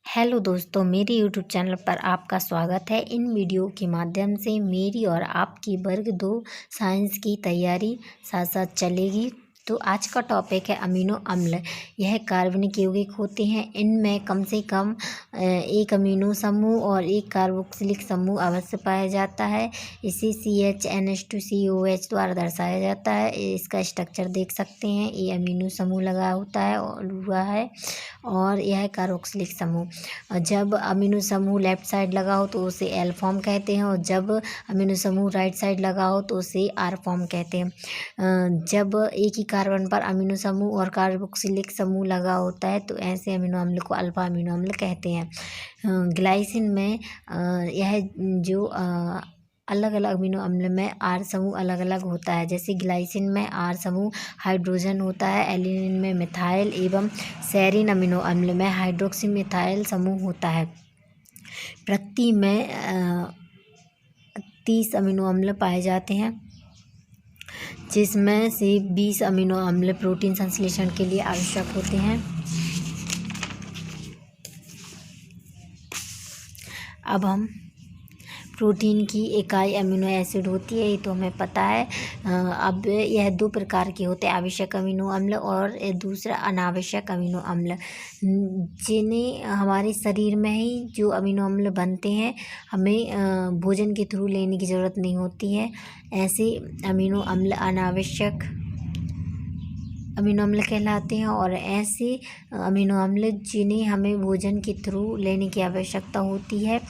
Hello दोस्तों, मेरे YouTube channel पर आपका स्वागत है। इन वीडियो के माध्यम से मेरी और आपकी वर्ग 2 साइंस की तैयारी साथ साथ चलेगी। तो आज का टॉपिक है अमीनो अम्ल। यह कार्बनिक यौगिक होते हैं। इनमें कम से कम एक अमीनो समूह और एक कार्बोक्सिलिक समूह अवश्य पाया जाता है। इसे CHNH2COH द्वारा दर्शाया जाता है। इसका स्ट्रक्चर देख सकते हैं। ये अमीनो समूह लगा होता है और हुआ है और यह कार्बोक्सिलिक समूह। जब अमीनो समूह लेफ्ट साइड लगा हो तो उसे एल फॉर्म कहते हैं और जब अमीनो समूह राइट साइड लगा हो तो उसे आर फॉर्म कहते हैं। जब एक ही कार्बन पर अमीनो समूह और कार्बोक्सिलिक समूह लगा होता है तो ऐसे अमीनो अम्ल को अल्फा अमीनो अम्ल कहते हैं। ग्लाइसिन में यह जो अलग अलग अमीनो अम्ल में आर समूह अलग अलग होता है। जैसे ग्लाइसिन में आर समूह हाइड्रोजन होता है, एलिनिन में मिथाइल एवं सेरीन अमीनो अम्ल में हाइड्रोक्सी मिथाइल समूह होता है। प्रकृति में 30 अमीनो अम्ल पाए जाते हैं, जिसमें से 20 अमीनो अम्ल प्रोटीन संश्लेषण के लिए आवश्यक होते हैं। अब हम प्रोटीन की इकाई अमीनो एसिड होती है, ये तो हमें पता है। अब यह 2 प्रकार के होते हैं, आवश्यक अमीनो अम्ल और दूसरा अनावश्यक अमीनो अम्ल, जिन्हें हमारे शरीर में ही जो अमीनो अम्ल बनते हैं हमें भोजन के थ्रू लेने की ज़रूरत नहीं होती है। ऐसे अमीनो अम्ल अनावश्यक अमीनो अम्ल कहलाते हैं और ऐसे अमीनो अम्ल जिन्हें हमें भोजन के थ्रू लेने की आवश्यकता होती है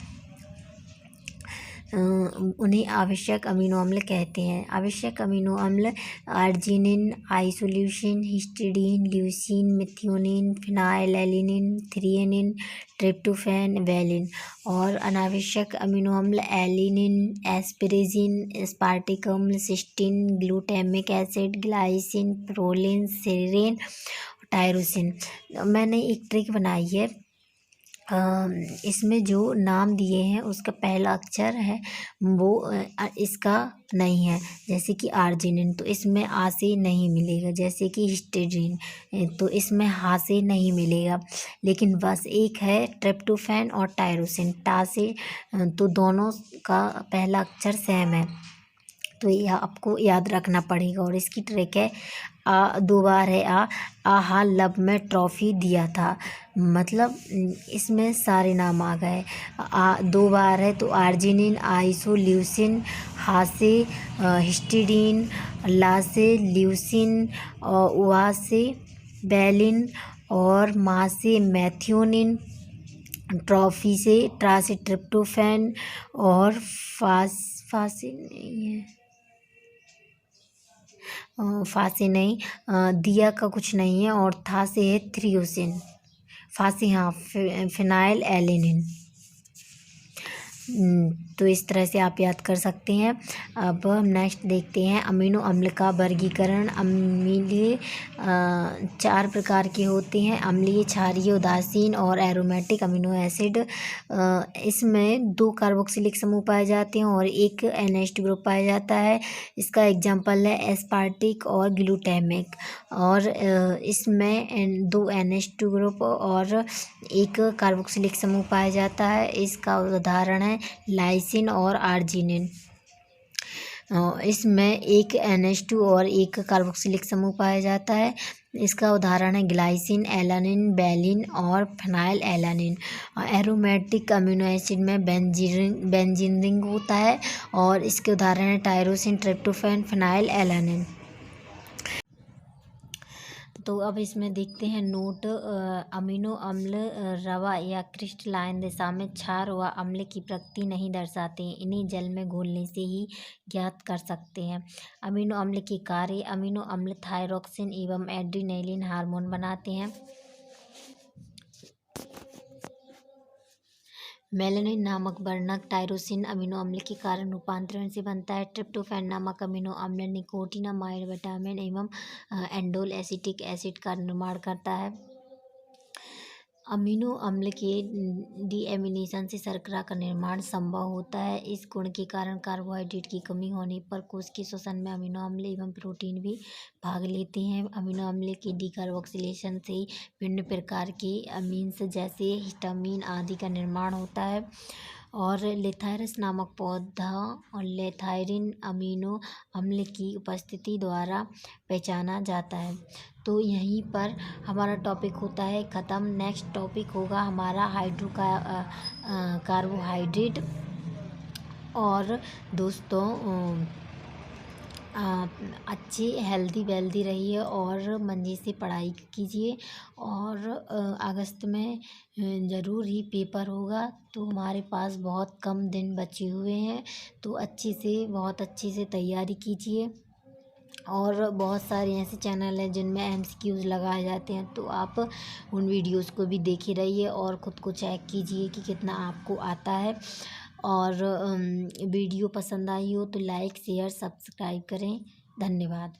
उन्हें आवश्यक अमीनो अम्ल कहते हैं। आवश्यक अमीनो अम्ल arginine, isoleucine, histidine, leucine, methionine, phenylalanine, threonine, tryptophan, valine. और अनावश्यक अमीनो अम्ल एलिनिन, एस्पेरेजिन, एस्पार्टिक अम्ल, cysteine, glutamic acid, glycine, proline, serine, tyrosine. मैंने एक ट्रिक बनाई है, इसमें जो नाम दिए हैं उसका पहला अक्षर है वो इसका नहीं है। जैसे कि आर्जिनिन तो इसमें आ से नहीं मिलेगा, जैसे कि हिस्टिडीन तो इसमें हा से नहीं मिलेगा, लेकिन बस एक है ट्रिप्टोफैन और टायरोसिन टा से, तो दोनों का पहला अक्षर सेम है, तो यह आपको याद रखना पड़ेगा। और इसकी ट्रिक है 2 बार है आहा लब में ट्रॉफी दिया था, मतलब इसमें सारे नाम आ गए। 2 बार है तो आर्जिनिन, आइसोल्यूसिन, हा से हिस्टिडीन, ला से ल्यूसिन, और वा से वैलिन, और मा से मैथियोनिन, ट्रॉफी से ट्रा से ट्रिप्टोफैन, और फासे नहीं है, फासे नहीं, दिया का कुछ नहीं है, और था से है थ्रियोसिन, फासे हाँ फिनाइल एलिनिन। तो इस तरह से आप याद कर सकते हैं। अब हम नेक्स्ट देखते हैं अमीनो अम्ल का वर्गीकरण। अम्लीय 4 प्रकार के होते हैं, अम्लीय, क्षारीय, उदासीन और एरोमेटिक अमीनो एसिड। इसमें 2 कार्बोक्सिलिक समूह पाए जाते हैं और एक NH2 ग्रुप पाया जाता है। इसका एग्जाम्पल है एस्पार्टिक और ग्लूटामिक। और इसमें 2 NH2 ग्रुप और एक कार्बोक्सिलिक समूह पाया जाता है। इसका उदाहरण है लाइसिन और आर्जिनिन। इसमें एक NH2 और एक कार्बोक्सिलिक समूह पाया जाता है। इसका उदाहरण है ग्लाइसिन, एलानिन, वैलिन और phenyl alanine. Aromatic amino acid में बेंजीन रिंग होता है और इसके उदाहरण है टायरोसिन, ट्रिप्टोफैन, फिनाइल एलानिन। तो अब इसमें देखते हैं नोट। अमीनो अम्ल रवा या क्रिस्टलाइन दिशा में क्षार व अम्ल की प्रकृति नहीं दर्शाते हैं, इन्हें जल में घोलने से ही ज्ञात कर सकते हैं। अमीनो अम्ल के कार्य। अमीनो अम्ल थायरोक्सिन एवं एड्रीनलिन हार्मोन बनाते हैं। मेलानिन नामक वर्णक टायरोसिन अमीनो अम्ल के कारण रूपांतरण से बनता है। ट्रिप्टोफैन नामक अमीनो अम्ल निकोटिनामाइड विटामिन एवं एंडोल एसिटिक एसिड का निर्माण करता है। अमीनो अम्ल के डीएमिनेशन से शर्करा का निर्माण संभव होता है। इस गुण के कारण कार्बोहाइड्रेट की कमी होने पर कोश के श्वसन में अमीनो अम्ल एवं प्रोटीन भी भाग लेते हैं। अमीनो अम्ल के डीकार्बोक्सिलेशन से विभिन्न प्रकार के अमीन्स जैसे हिस्टामीन आदि का निर्माण होता है और लेथायरस नामक पौधा और लेथायरिन अमीनो अम्ल की उपस्थिति द्वारा पहचाना जाता है। तो यहीं पर हमारा टॉपिक होता है ख़त्म। नेक्स्ट टॉपिक होगा हमारा कार्बोहाइड्रेट। और दोस्तों अच्छी हेल्दी वेल्दी रहिए और मन से पढ़ाई कीजिए। और अगस्त में ज़रूर ही पेपर होगा, तो हमारे पास बहुत कम दिन बचे हुए हैं, तो बहुत अच्छे से तैयारी कीजिए। और बहुत सारे ऐसे चैनल हैं जिनमें एमसीक्यूज़ लगाए जाते हैं, तो आप उन वीडियोस को भी देखे रहिए और ख़ुद को चेक कीजिए कि कितना आपको आता है। और वीडियो पसंद आई हो तो लाइक शेयर सब्सक्राइब करें। धन्यवाद।